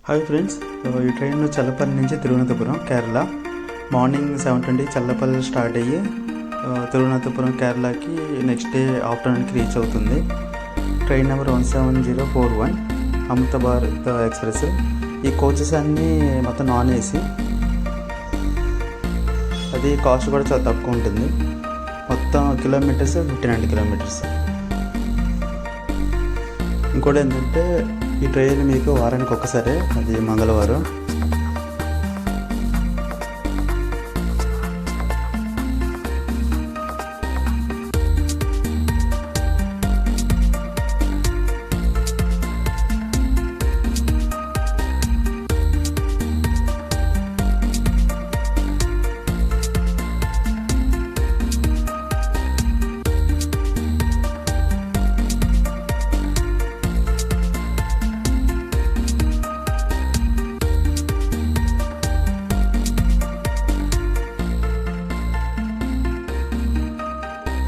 Hi friends, ఈ train Challapalli నుంచి Thiruvananthapuram Kerala morning 7:20 Challapalli start అయ్యి తిరువనంతపురం కేరళకి నెక్స్ట్ డే ఆఫ్టర్నూన్కి రీచ్ అవుతుంది. ట్రైన్ నెంబర్ 17041 అమృత భారత్ ఎక్స్ప్రెస్. ఈ కోచెస్ అన్నీ మొత్తం నాన్ ఏసీ. అది కాస్ట్ కూడా చాలా తక్కువ ఉంటుంది. మొత్తం కిలోమీటర్స్ 59 కిలోమీటర్స్. ఇంకోటి ఏంటంటే ఈ ట్రైన్ మీకు వారానికి ఒక్కసారి, అది మంగళవారం